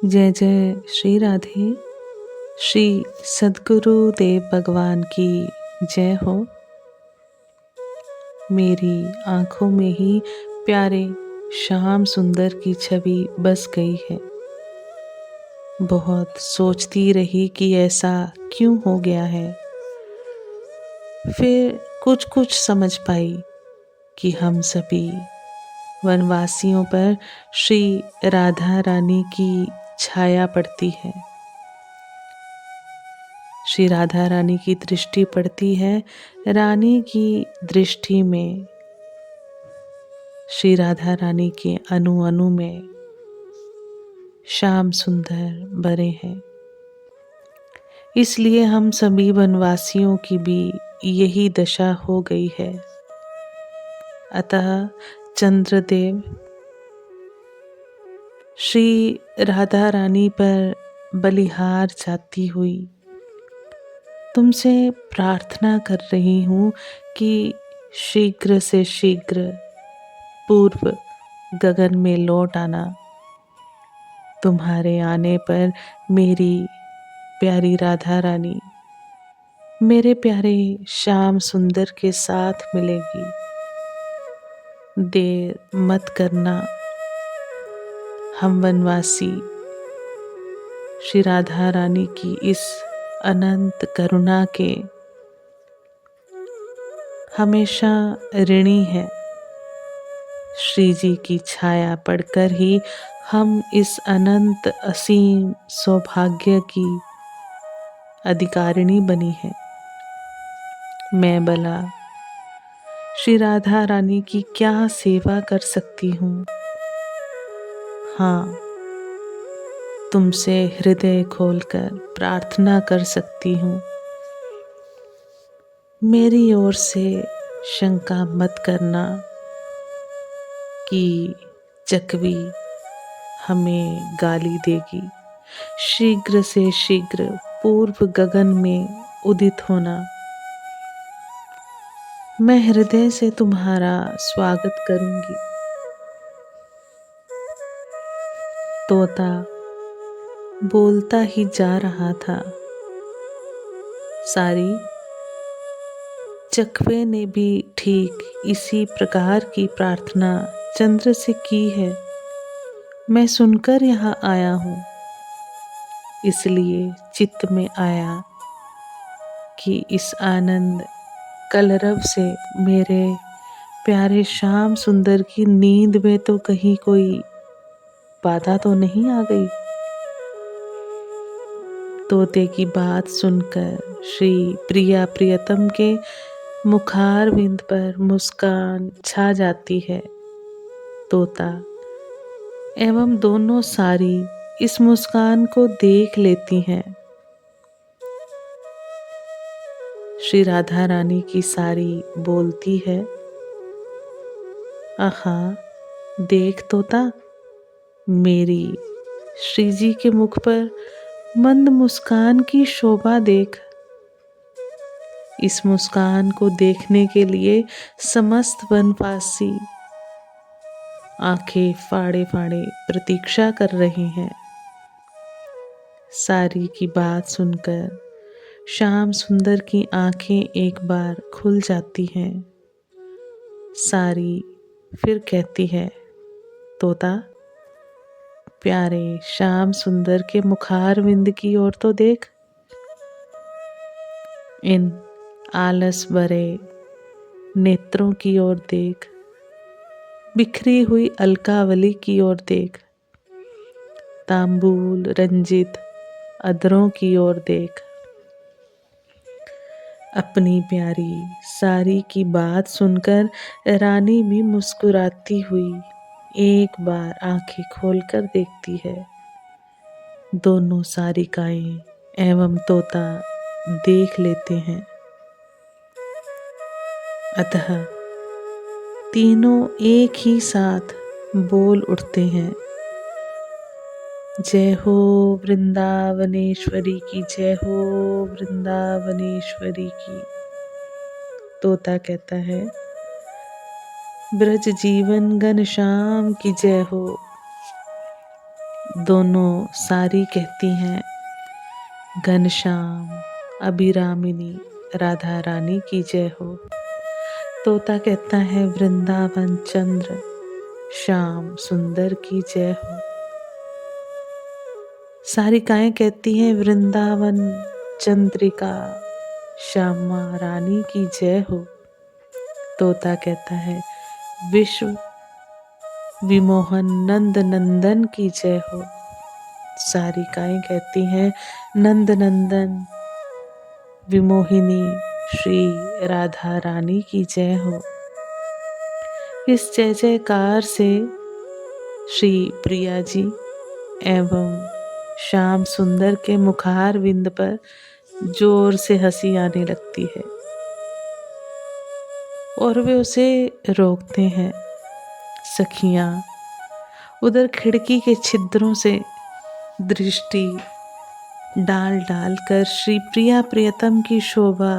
जय जय श्री राधे। श्री सद्गुरु देव भगवान की जय हो। मेरी आंखों में ही प्यारे श्याम सुंदर की छवि बस गई है। बहुत सोचती रही कि ऐसा क्यों हो गया है। फिर कुछ कुछ समझ पाई कि हम सभी वनवासियों पर श्री राधा रानी की छाया पड़ती है। श्री राधा रानी की दृष्टि पड़ती है रानी की दृष्टि में। श्री राधा रानी के अणु अणु में श्याम सुंदर बरे हैं। इसलिए हम सभी वनवासियों की भी यही दशा हो गई है। अतः चंद्रदेव श्री राधा रानी पर बलिहार जाती हुई तुमसे प्रार्थना कर रही हूँ कि शीघ्र से शीघ्र पूर्व गगन में लौट आना। तुम्हारे आने पर मेरी प्यारी राधा रानी मेरे प्यारे श्याम सुंदर के साथ मिलेगी। देर मत करना। हम वनवासी श्री राधा रानी की इस अनंत करुणा के हमेशा ऋणी है। श्री जी की छाया पड़कर ही हम इस अनंत असीम सौभाग्य की अधिकारिणी बनी है। मैं भला श्री राधा रानी की क्या सेवा कर सकती हूँ। हाँ, तुमसे हृदय खोलकर प्रार्थना कर सकती हूँ। मेरी ओर से शंका मत करना कि चकवी हमें गाली देगी। शीघ्र से शीघ्र पूर्व गगन में उदित होना। मैं हृदय से तुम्हारा स्वागत करूंगी। तोता बोलता ही जा रहा था। सारी चकवे ने भी ठीक इसी प्रकार की प्रार्थना चंद्र से की है। मैं सुनकर यहाँ आया हूँ। इसलिए चित्त में आया कि इस आनंद कलरव से मेरे प्यारे श्याम सुंदर की नींद में तो कहीं कोई बाधा तो नहीं आ गई। तोते की बात सुनकर श्री प्रिया प्रियतम के मुखारविंद पर मुस्कान छा जाती है। तोता एवं दोनों सारी इस मुस्कान को देख लेती हैं। श्री राधा रानी की सारी बोलती है, आहा देख तोता, मेरी श्री जी के मुख पर मंद मुस्कान की शोभा देख। इस मुस्कान को देखने के लिए समस्त वनवासी आंखें फाड़े फाड़े प्रतीक्षा कर रहे हैं। सारी की बात सुनकर श्याम सुंदर की आंखें एक बार खुल जाती हैं। सारी फिर कहती है, तोता प्यारे श्याम सुंदर के मुखारविंद की ओर तो देख। इन आलस भरे नेत्रों की ओर देख। बिखरी हुई अलकावली की ओर देख। तांबूल रंजित अधरों की ओर देख। अपनी प्यारी सारी की बात सुनकर रानी भी मुस्कुराती हुई एक बार आंखें खोलकर देखती है। दोनों सारिकाएं एवं तोता देख लेते हैं। अतः तीनों एक ही साथ बोल उठते हैं, जय हो वृंदावनेश्वरी की, जय हो वृंदावनेश्वरी की। तोता कहता है, ब्रज जीवन घनश्याम की जय हो। दोनों सारी कहती हैं घनश्याम अभिरामिनी राधा रानी की जय हो। तोता कहता है वृंदावन चंद्र श्याम सुंदर की जय हो। सारिकाएं कहती हैं वृंदावन चंद्रिका श्यामा रानी की जय हो। तोता कहता है विश्व विमोहन नंद नंदन की जय हो। सारिकाएं कहती हैं नंद नंदन विमोहिनी श्री राधा रानी की जय हो। इस जय जयकार से श्री प्रिया जी एवं श्याम सुंदर के मुखार विंद पर जोर से हंसी आने लगती है और वे उसे रोकते हैं। सखियां उधर खिड़की के छिद्रों से दृष्टि डाल डाल कर श्री प्रिया प्रियतम की शोभा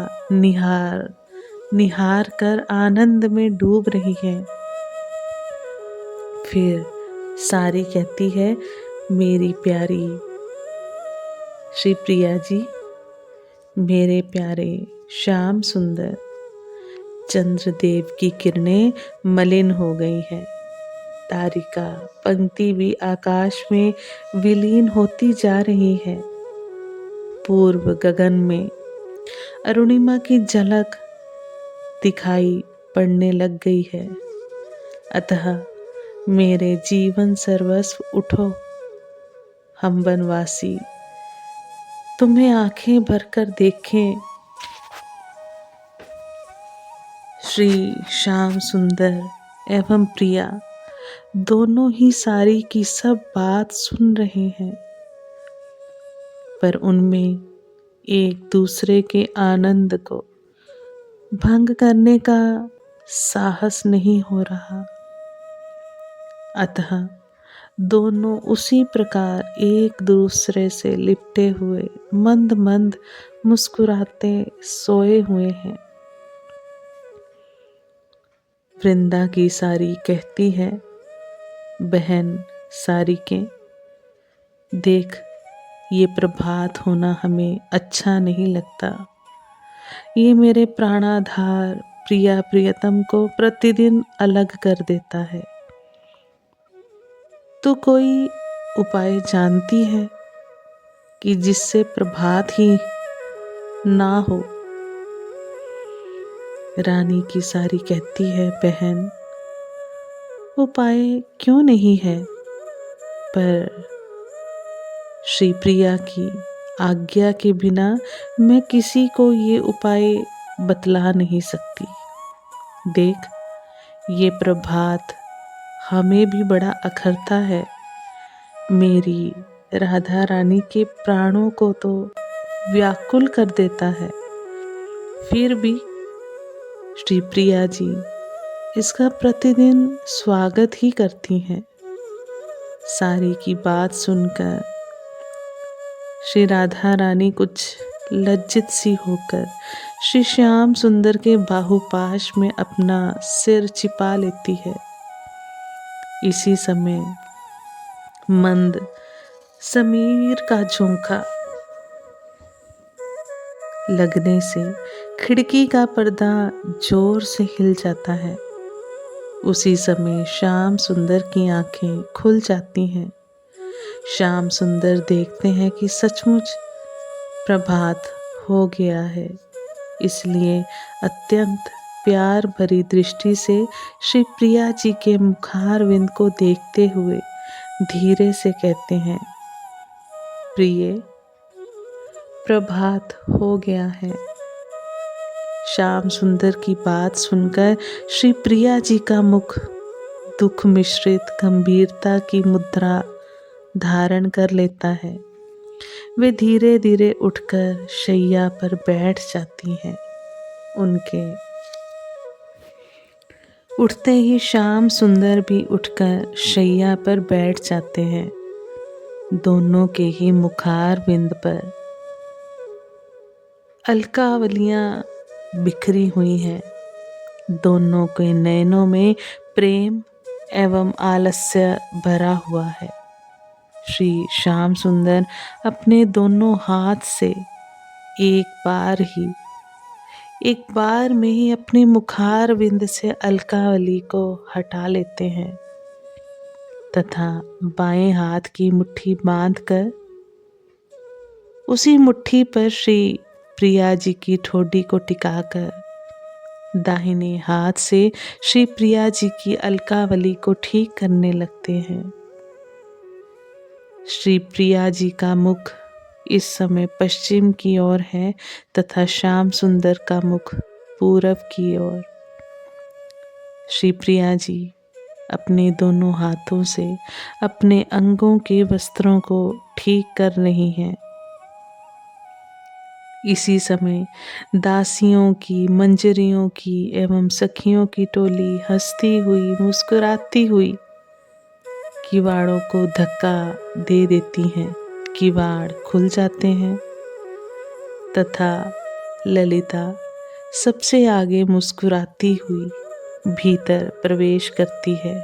निहार कर आनंद में डूब रही है। फिर सारी कहती है मेरी प्यारी श्री प्रिया जी, मेरे प्यारे श्याम सुंदर, चंद्रदेव की किरणें मलिन हो गई हैं। तारिका पंक्ति भी आकाश में विलीन होती जा रही है। पूर्व गगन में अरुणिमा की झलक दिखाई पड़ने लग गई है। अतः मेरे जीवन सर्वस्व उठो, हम वनवासी तुम्हें आंखें भरकर देखें। श्री श्याम सुंदर एवं प्रिया दोनों ही सारी की सब बात सुन रहे हैं, पर उनमें एक दूसरे के आनंद को भंग करने का साहस नहीं हो रहा। अतः दोनों उसी प्रकार एक दूसरे से लिपटे हुए मंद मंद मुस्कुराते सोए हुए हैं। वृंदा की सारी कहती है बहन सारी के देख, ये प्रभात होना हमें अच्छा नहीं लगता। ये मेरे प्राणाधार प्रिया प्रियतम को प्रतिदिन अलग कर देता है। तू कोई उपाय जानती है कि जिससे प्रभात ही ना हो? रानी की सारी कहती है बहन, उपाय क्यों नहीं है, पर श्री प्रिया की आज्ञा के बिना मैं किसी को ये उपाय बतला नहीं सकती। देख, ये प्रभात हमें भी बड़ा अखरता है। मेरी राधा रानी के प्राणों को तो व्याकुल कर देता है। फिर भी श्री प्रिया जी इसका प्रतिदिन स्वागत ही करती हैं। सारी की बात सुनकर श्री राधा रानी कुछ लज्जित सी होकर श्री श्याम सुंदर के बाहुपाश में अपना सिर छिपा लेती है। इसी समय मंद समीर का झोंका लगने से खिड़की का पर्दा जोर से हिल जाता है। उसी समय श्याम सुंदर की आंखें खुल जाती हैं। श्याम सुंदर देखते हैं कि सचमुच प्रभात हो गया है। इसलिए अत्यंत प्यार भरी दृष्टि से श्री प्रिया जी के मुखारविंद को देखते हुए धीरे से कहते हैं, प्रिय, प्रभात हो गया है। श्याम सुंदर की बात सुनकर श्री प्रिया जी का मुख दुख मिश्रित गंभीरता की मुद्रा धारण कर लेता है। वे धीरे धीरे उठकर शैया पर बैठ जाती हैं। उनके उठते ही श्याम सुंदर भी उठकर शैया पर बैठ जाते हैं। दोनों के ही मुखार बिंद पर अलकावलियां बिखरी हुई हैं। दोनों के नयनों में प्रेम एवं आलस्य भरा हुआ है। श्री श्याम सुंदर अपने दोनों हाथ से एक बार में ही अपने मुखार विंद से अलकावली को हटा लेते हैं तथा बाएं हाथ की मुट्ठी बांधकर उसी मुट्ठी पर श्री प्रिया जी की ठोडी को टिकाकर दाहिने हाथ से श्री प्रिया जी की अलकावली को ठीक करने लगते हैं। श्री प्रिया जी का मुख इस समय पश्चिम की ओर है तथा श्याम सुंदर का मुख पूरब की ओर। श्री प्रिया जी अपने दोनों हाथों से अपने अंगों के वस्त्रों को ठीक कर रही हैं। इसी समय दासियों की, मंजरियों की एवं सखियों की टोली हंसती हुई, मुस्कुराती हुई किवाड़ों को धक्का दे देती हैं। किवाड़ खुल जाते हैं तथा ललिता सबसे आगे मुस्कुराती हुई भीतर प्रवेश करती है।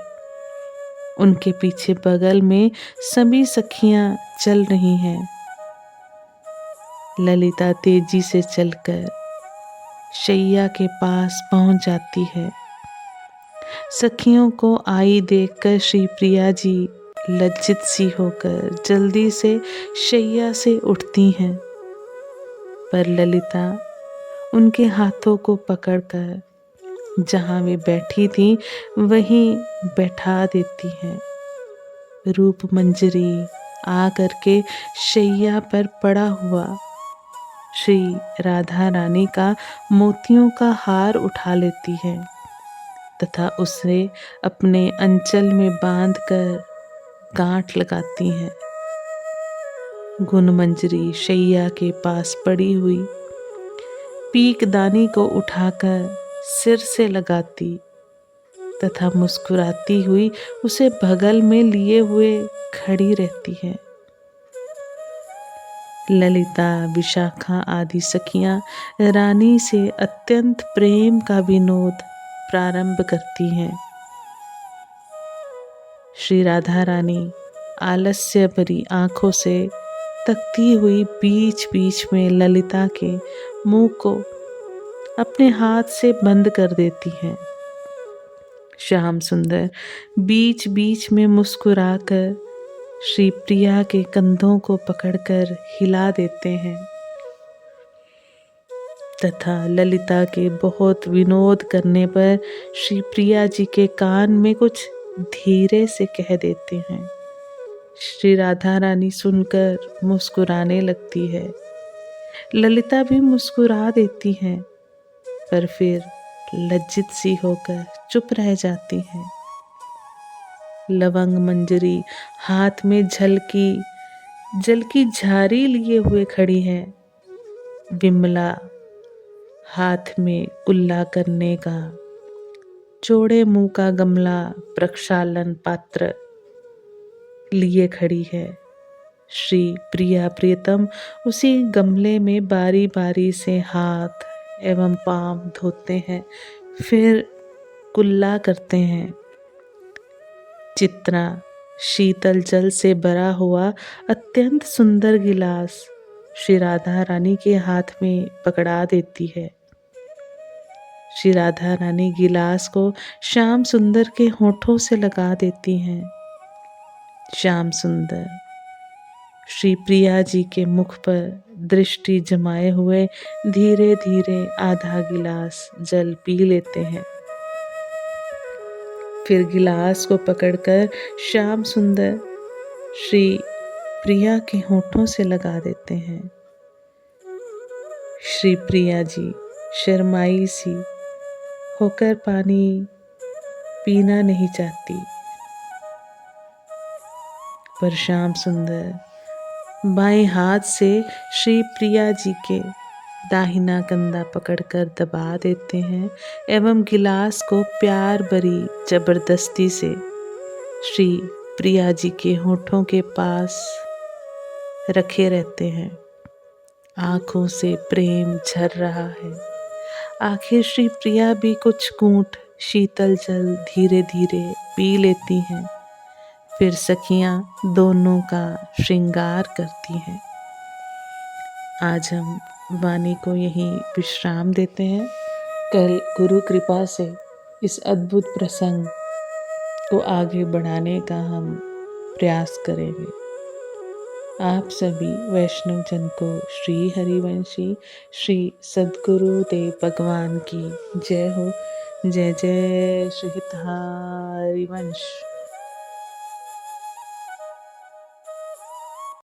उनके पीछे बगल में सभी सखियां चल रही हैं। ललिता तेजी से चलकर शैया के पास पहुंच जाती है। सखियों को आई देखकर श्री प्रिया जी लज्जित सी होकर जल्दी से शैया से उठती हैं, पर ललिता उनके हाथों को पकड़कर जहाँ वे बैठी थी वहीं बैठा देती हैं। रूप मंजरी आ करके शैया पर पड़ा हुआ श्री राधा रानी का मोतियों का हार उठा लेती है तथा उसे अपने अंचल में बांधकर गांठ लगाती हैं। गुण मंजरी शैया के पास पड़ी हुई पीकदानी को उठाकर सिर से लगाती तथा मुस्कुराती हुई उसे बगल में लिए हुए खड़ी रहती है। ललिता, विशाखा आदि सखियां रानी से अत्यंत प्रेम का विनोद प्रारंभ करती हैं। श्री राधा रानी आलस्य भरी आंखों से तकती हुई बीच बीच में ललिता के मुंह को अपने हाथ से बंद कर देती हैं। श्याम सुंदर बीच बीच में मुस्कुराकर श्री प्रिया के कंधों को पकड़कर हिला देते हैं तथा ललिता के बहुत विनोद करने पर श्री प्रिया जी के कान में कुछ धीरे से कह देते हैं। श्री राधा रानी सुनकर मुस्कुराने लगती है। ललिता भी मुस्कुरा देती हैं, पर फिर लज्जित सी होकर चुप रह जाती हैं। लवंग मंजरी हाथ में जल की झारी लिए हुए खड़ी है। विमला हाथ में कुल्ला करने का चौड़े मुंह का गमला प्रक्षालन पात्र लिए खड़ी है। श्री प्रिया प्रियतम उसी गमले में बारी बारी से हाथ एवं पांव धोते हैं, फिर कुल्ला करते हैं। चित्रा शीतल जल से भरा हुआ अत्यंत सुंदर गिलास श्री राधा रानी के हाथ में पकड़ा देती है। श्री राधा रानी गिलास को श्याम सुंदर के होठों से लगा देती हैं। श्याम सुंदर श्री प्रिया जी के मुख पर दृष्टि जमाए हुए धीरे धीरे आधा गिलास जल पी लेते हैं। फिर गिलास को पकड़कर श्याम सुंदर श्री प्रिया के होठों से लगा देते हैं। श्री प्रिया जी शर्माई सी होकर पानी पीना नहीं चाहती, पर श्याम सुंदर बाएं हाथ से श्री प्रिया जी के दाहिना कंधा पकड़कर दबा देते हैं एवं गिलास को प्यार भरी जबरदस्ती से श्री प्रिया जी के होठों के पास रखे रहते हैं। आंखों से प्रेम झर रहा है। आखिर श्री प्रिया भी कुछ घूंट शीतल जल धीरे धीरे पी लेती हैं। फिर सखियाँ दोनों का श्रृंगार करती हैं। आज हम वाणी को यहीं विश्राम देते हैं। कल गुरु कृपा से इस अद्भुत प्रसंग को आगे बढ़ाने का हम प्रयास करेंगे। आप सभी वैष्णव जन को श्री हरिवंशी श्री सद्गुरु देव भगवान की जय हो। जय जय श्री हरिवंश।